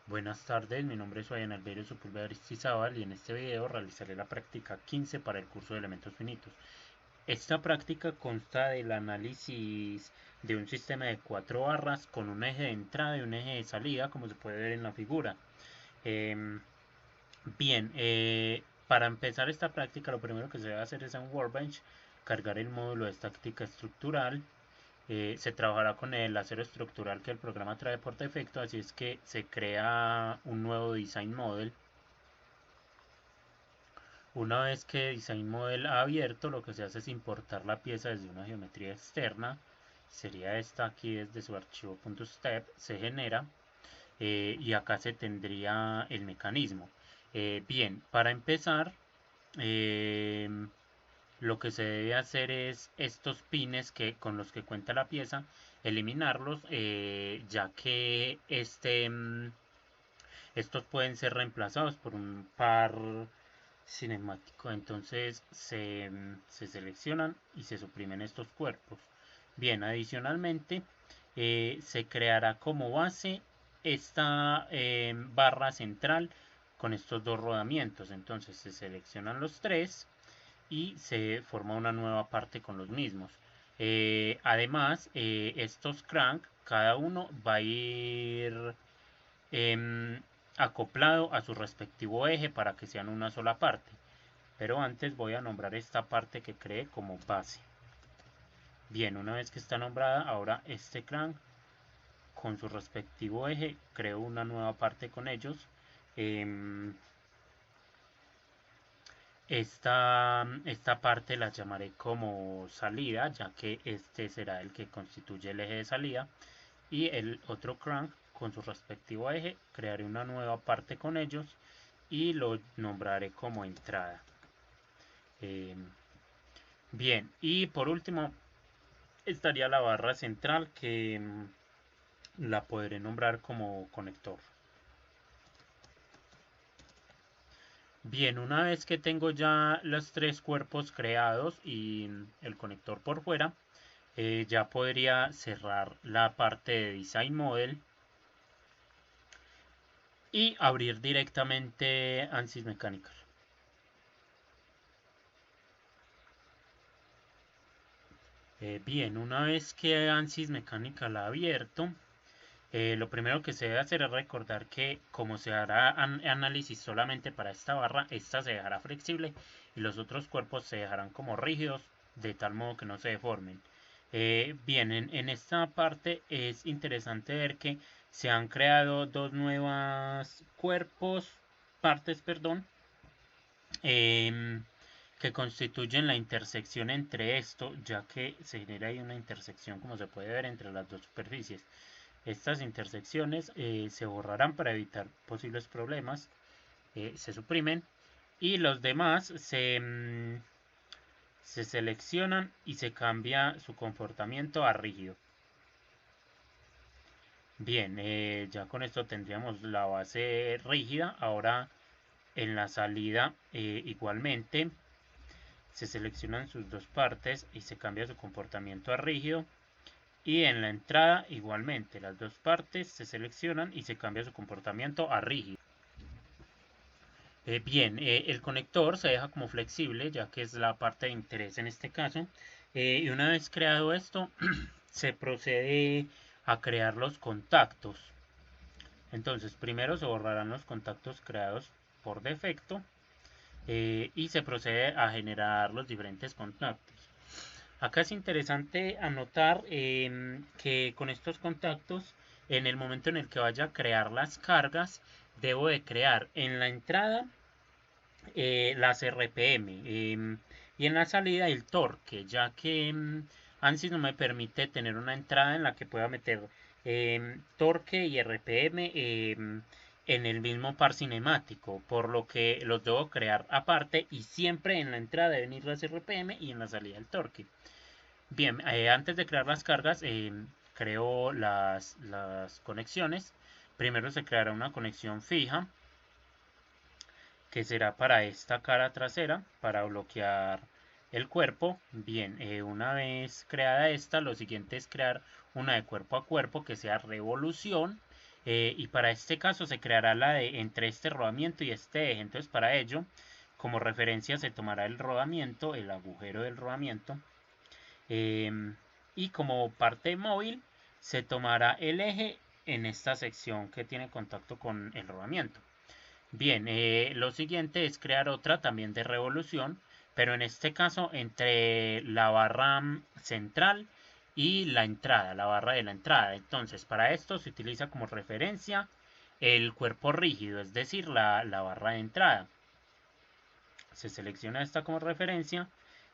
Buenas tardes, mi nombre es Ryan Alberio Sepúlveda Aristizábal y en este video realizaré la práctica 15 para el curso de elementos finitos. Esta práctica consta del análisis de un sistema de 4 barras con un eje de entrada y un eje de salida, como se puede ver en la figura. Eh, para empezar esta práctica lo primero que se debe hacer es en Workbench cargar el módulo de estática estructural. Se trabajará con el acero estructural que el programa trae por defecto, así es que se crea un nuevo design model. Una vez que design model ha abierto, lo que se hace es importar la pieza desde una geometría externa. Sería esta aquí desde su archivo .step, se genera y acá se tendría el mecanismo. Para empezar, eh, lo que se debe hacer es estos pines con los que cuenta la pieza, eliminarlos, ya que estos pueden ser reemplazados por un par cinemático. Entonces se seleccionan y se suprimen estos cuerpos. Bien, adicionalmente se creará como base esta barra central con estos dos rodamientos. Entonces se seleccionan los tres y se forma una nueva parte con los mismos. Además, estos crank, cada uno va a ir acoplado a su respectivo eje para que sean una sola parte. Pero antes voy a nombrar esta parte que creé como base. Bien, una vez que está nombrada, ahora este crank con su respectivo eje creo una nueva parte con ellos. Eh, esta parte la llamaré como salida, ya que este será el que constituye el eje de salida. Y el otro crank con su respectivo eje crearé una nueva parte con ellos y lo nombraré como entrada. Eh, y por último estaría la barra central que la podré nombrar como conector. Bien, una vez que tengo ya los tres cuerpos creados y el conector por fuera, ya podría cerrar la parte de Design Model y abrir directamente ANSYS Mechanical. Una vez que ANSYS Mechanical ha abierto, lo primero que se debe hacer es recordar que como se hará análisis solamente para esta barra, esta se dejará flexible y los otros cuerpos se dejarán como rígidos de tal modo que no se deformen. En esta parte es interesante ver que se han creado dos nuevas partes, perdón, em, que constituyen la intersección entre esto, ya que se genera ahí una intersección, como se puede ver, entre las dos superficies. Estas intersecciones se borrarán para evitar posibles problemas, se suprimen y los demás se seleccionan y se cambia su comportamiento a rígido. Ya con esto tendríamos la base rígida. Ahora en la salida igualmente se seleccionan sus dos partes y se cambia su comportamiento a rígido. Y en la entrada igualmente las dos partes se seleccionan y se cambia su comportamiento a rígido. El conector se deja como flexible, ya que es la parte de interés en este caso. Y una vez creado esto, se procede a crear los contactos. Entonces, primero se borrarán los contactos creados por defecto y se procede a generar los diferentes contactos. Acá es interesante anotar que con estos contactos, en el momento en el que vaya a crear las cargas, debo de crear en la entrada las RPM y en la salida el torque, ya que ANSYS no me permite tener una entrada en la que pueda meter torque y RPM en el mismo par cinemático, por lo que los debo crear aparte y siempre en la entrada deben ir las RPM y en la salida el torque. Antes de crear las cargas, creo las conexiones. Primero se creará una conexión fija que será para esta cara trasera, para bloquear el cuerpo. Una vez creada esta, lo siguiente es crear una de cuerpo a cuerpo que sea revolución Y para este caso se creará la de entre este rodamiento y este eje. Entonces para ello, como referencia se tomará el rodamiento, el agujero del rodamiento, y como parte móvil se tomará el eje en esta sección que tiene contacto con el rodamiento. Bien, lo siguiente es crear otra también de revolución, pero en este caso entre la barra central y la entrada, la barra de la entrada. Entonces, para esto se utiliza como referencia el cuerpo rígido, es decir, la barra de entrada. Se selecciona esta como referencia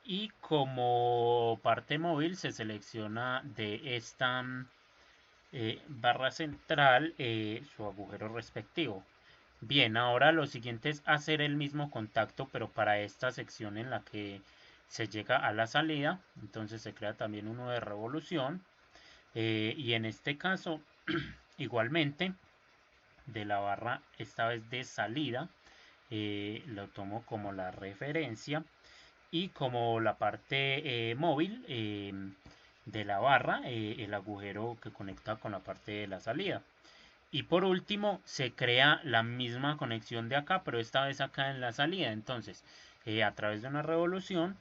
y como parte móvil se selecciona de esta barra central su agujero respectivo. Bien, ahora lo siguiente es hacer el mismo contacto, pero para esta sección en la que se llega a la salida. Entonces se crea también uno de revolución. Y en este caso, igualmente, de la barra, esta vez de salida, lo tomo como la referencia. Y como la parte móvil de la barra, el agujero que conecta con la parte de la salida. Y por último, se crea la misma conexión de acá, pero esta vez acá en la salida. Entonces, a través de una revolución,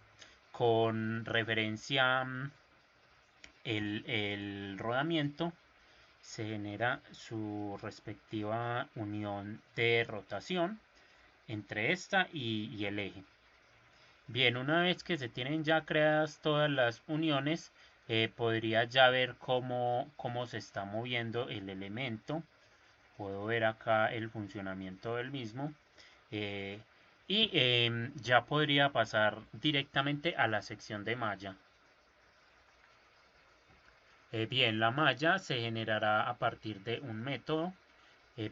con referencia el rodamiento, se genera su respectiva unión de rotación entre esta y el eje. Bien, una vez que se tienen ya creadas todas las uniones, podría ya ver cómo se está moviendo el elemento. Puedo ver acá el funcionamiento del mismo. eh, y ya podría pasar directamente a la sección de malla. Bien, la malla se generará a partir de un método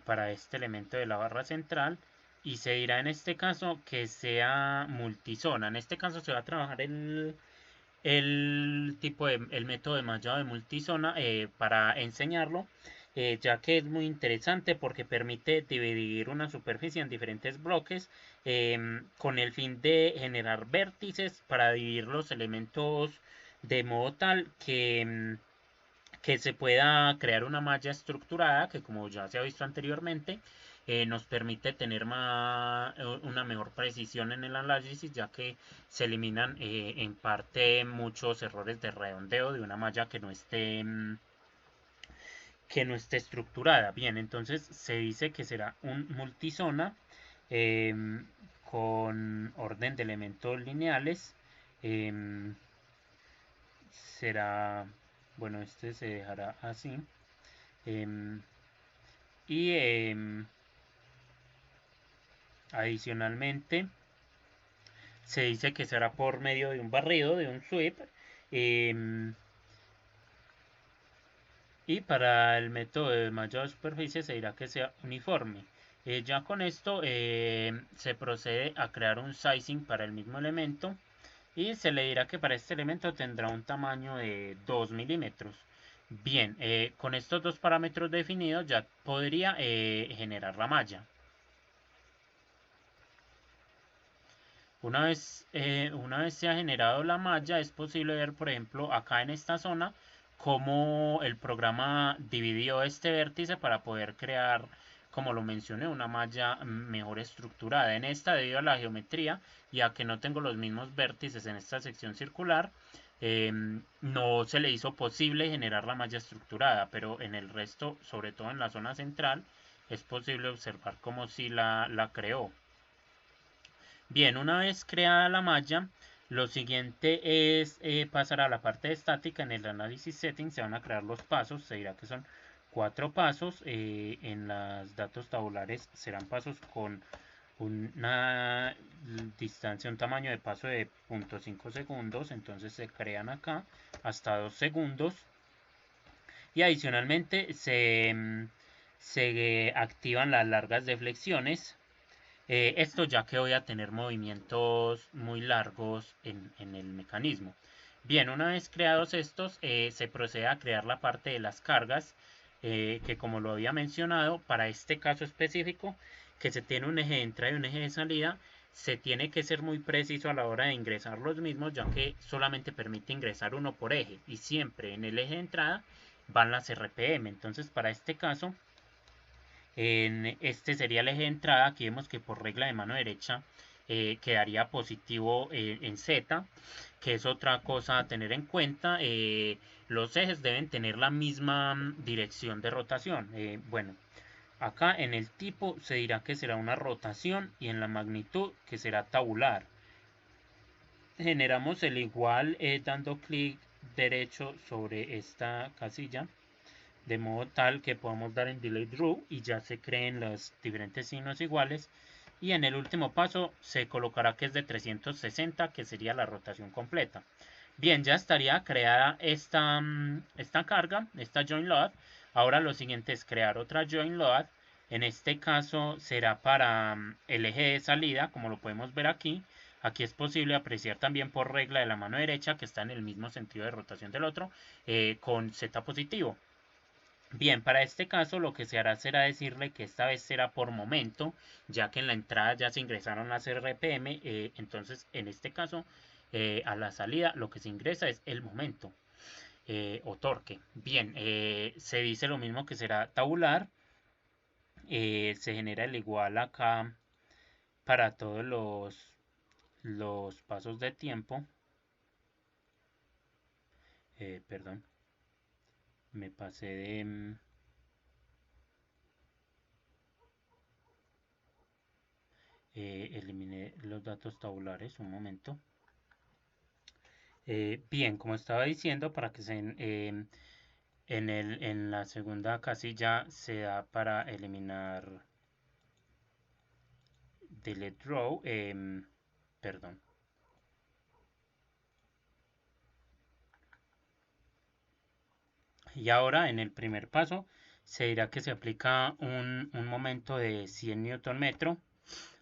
para este elemento de la barra central y se dirá en este caso que sea multizona. En este caso se va a trabajar el método de mallado de multizona para enseñarlo, ya que es muy interesante porque permite dividir una superficie en diferentes bloques con el fin de generar vértices para dividir los elementos de modo tal que se pueda crear una malla estructurada que, como ya se ha visto anteriormente, nos permite tener una mejor precisión en el análisis, ya que se eliminan en parte muchos errores de redondeo de una malla que no esté estructurada. Bien, entonces se dice que será un multizona con orden de elementos lineales. em, Será, bueno, este se dejará así. em, y adicionalmente se dice que será por medio de un barrido, de un sweep. em, y para el método de mayor superficie se dirá que sea uniforme. Ya con esto se procede a crear un sizing para el mismo elemento y se le dirá que para este elemento tendrá un tamaño de 2 milímetros. Bien, con estos dos parámetros definidos ya podría generar la malla. Una vez se ha generado la malla, es posible ver, por ejemplo, acá en esta zona, cómo el programa dividió este vértice para poder crear, como lo mencioné, una malla mejor estructurada. En esta, debido a la geometría y a que no tengo los mismos vértices en esta sección circular, no se le hizo posible generar la malla estructurada, pero en el resto, sobre todo en la zona central, es posible observar cómo sí la creó. Bien, una vez creada la malla, lo siguiente es pasar a la parte estática. En el análisis settings se van a crear los pasos, se dirá que son 4 pasos. En los datos tabulares serán pasos con una distancia, un tamaño de paso de 0.5 segundos, entonces se crean acá hasta 2 segundos. Y adicionalmente se activan las largas deflexiones. Esto ya que voy a tener movimientos muy largos en el mecanismo. Bien, una vez creados estos, se procede a crear la parte de las cargas, que como lo había mencionado, para este caso específico, que se tiene un eje de entrada y un eje de salida, se tiene que ser muy preciso a la hora de ingresar los mismos, ya que solamente permite ingresar uno por eje y siempre en el eje de entrada van las RPM. Entonces, para este caso, Este sería el eje de entrada. Aquí vemos que por regla de mano derecha quedaría positivo en Z, que es otra cosa a tener en cuenta. Los ejes deben tener la misma dirección de rotación. Bueno, acá en el tipo se dirá que será una rotación y en la magnitud que será tabular. Generamos el igual dando clic derecho sobre esta casilla, de modo tal que podamos dar en Delete Row y ya se creen los diferentes signos iguales. Y en el último paso se colocará que es de 360, que sería la rotación completa. Bien, ya estaría creada esta carga, esta join load. Ahora lo siguiente es crear otra join load. En este caso será para el eje de salida, como lo podemos ver aquí. Aquí es posible apreciar también por regla de la mano derecha, que está en el mismo sentido de rotación del otro, con Z positivo. Bien, para este caso lo que se hará será decirle que esta vez será por momento, ya que en la entrada ya se ingresaron las RPM, entonces en este caso a la salida lo que se ingresa es el momento o torque. Bien, se dice lo mismo que será tabular, se genera el igual acá para todos los pasos de tiempo. Perdón, me pasé de... eliminé los datos tabulares, un momento. Bien, como estaba diciendo, para que en la segunda casilla se da para eliminar delete row, perdón. Y ahora en el primer paso se dirá que se aplica un momento de 100 Newton metro.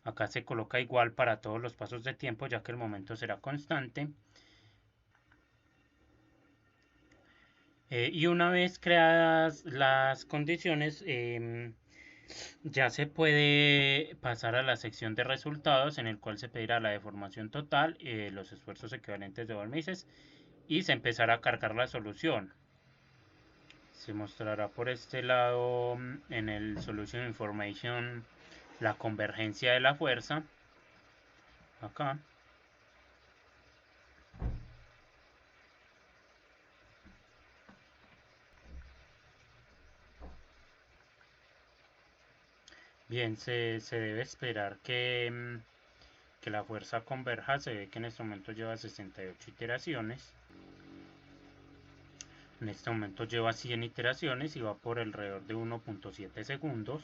Acá se coloca igual para todos los pasos de tiempo, ya que el momento será constante. Y una vez creadas las condiciones, ya se puede pasar a la sección de resultados, en el cual se pedirá la deformación total, los esfuerzos equivalentes de Volmises, y se empezará a cargar la solución. Se mostrará por este lado en el Solution Information la convergencia de la fuerza. Acá. Bien, se debe esperar que la fuerza converja. Se ve que en este momento lleva 68 iteraciones. En este momento lleva 100 iteraciones y va por alrededor de 1.7 segundos.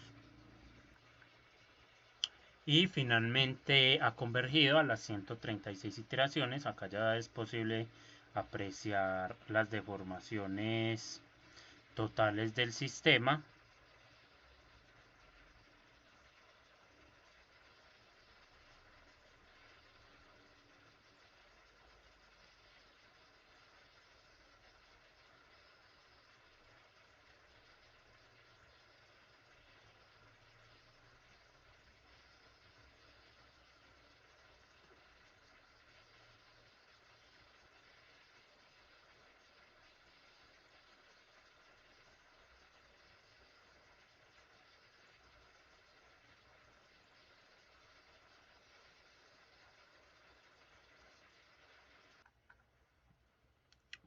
Y finalmente ha convergido a las 136 iteraciones. Acá ya es posible apreciar las deformaciones totales del sistema.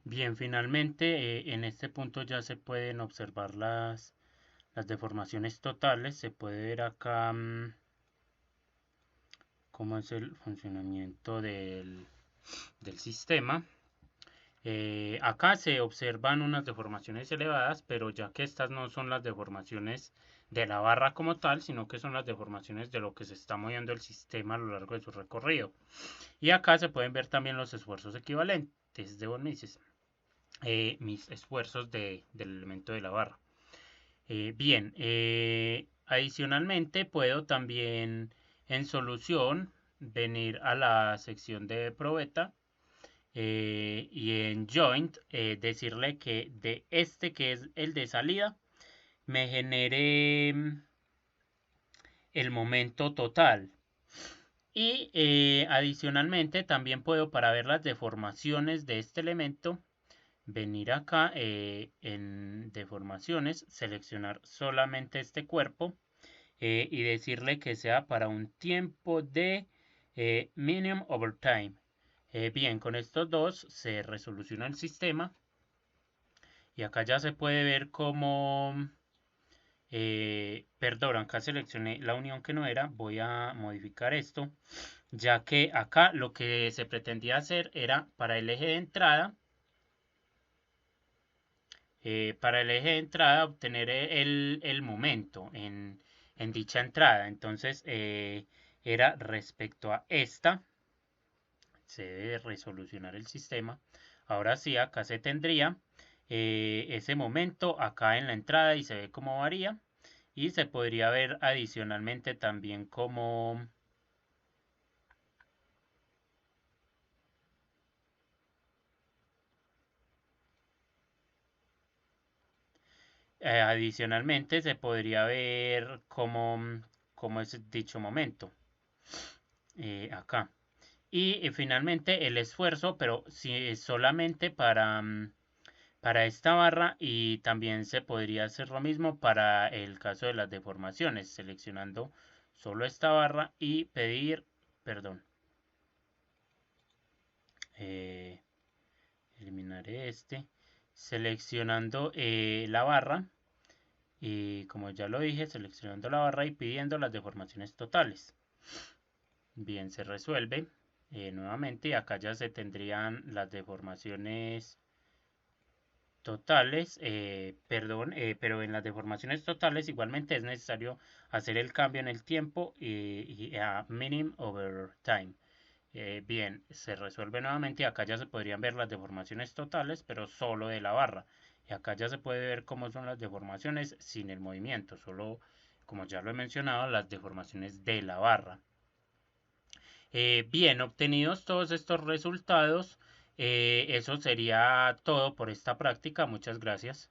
Bien, finalmente en este punto ya se pueden observar las deformaciones totales. Se puede ver acá cómo es el funcionamiento del sistema. Acá se observan unas deformaciones elevadas, pero ya que estas no son las deformaciones de la barra como tal, sino que son las deformaciones de lo que se está moviendo el sistema a lo largo de su recorrido. Y acá se pueden ver también los esfuerzos equivalentes de von Mises, mis esfuerzos del elemento de la barra. Bien, adicionalmente puedo también en solución venir a la sección de probeta y en joint decirle que de este que es el de salida me genere el momento total. Y adicionalmente también puedo, para ver las deformaciones de este elemento, venir acá en deformaciones, seleccionar solamente este cuerpo y decirle que sea para un tiempo de minimum over time. Bien, con estos dos se resoluciona el sistema y acá ya se puede ver cómo, perdón, acá seleccioné la unión que no era, voy a modificar esto, ya que acá lo que se pretendía hacer era para el eje de entrada obtener el momento en dicha entrada. Entonces era respecto a esta, se debe resolucionar el sistema. Ahora sí, acá se tendría ese momento acá en la entrada y se ve cómo varía. Y se podría ver adicionalmente también como adicionalmente se podría ver cómo es dicho momento acá. Y finalmente el esfuerzo, pero si es solamente para esta barra y también se podría hacer lo mismo para el caso de las deformaciones, seleccionando solo esta barra y pedir, perdón, eh, eliminaré este, seleccionando la barra y como ya lo dije, seleccionando la barra y pidiendo las deformaciones totales. Bien, se resuelve nuevamente y acá ya se tendrían las deformaciones totales, perdón, pero en las deformaciones totales igualmente es necesario hacer el cambio en el tiempo y a minimum over time. Bien, se resuelve nuevamente y acá ya se podrían ver las deformaciones totales, pero solo de la barra. Y acá ya se puede ver cómo son las deformaciones sin el movimiento, solo, como ya lo he mencionado, las deformaciones de la barra. Bien, obtenidos todos estos resultados, eso sería todo por esta práctica. Muchas gracias.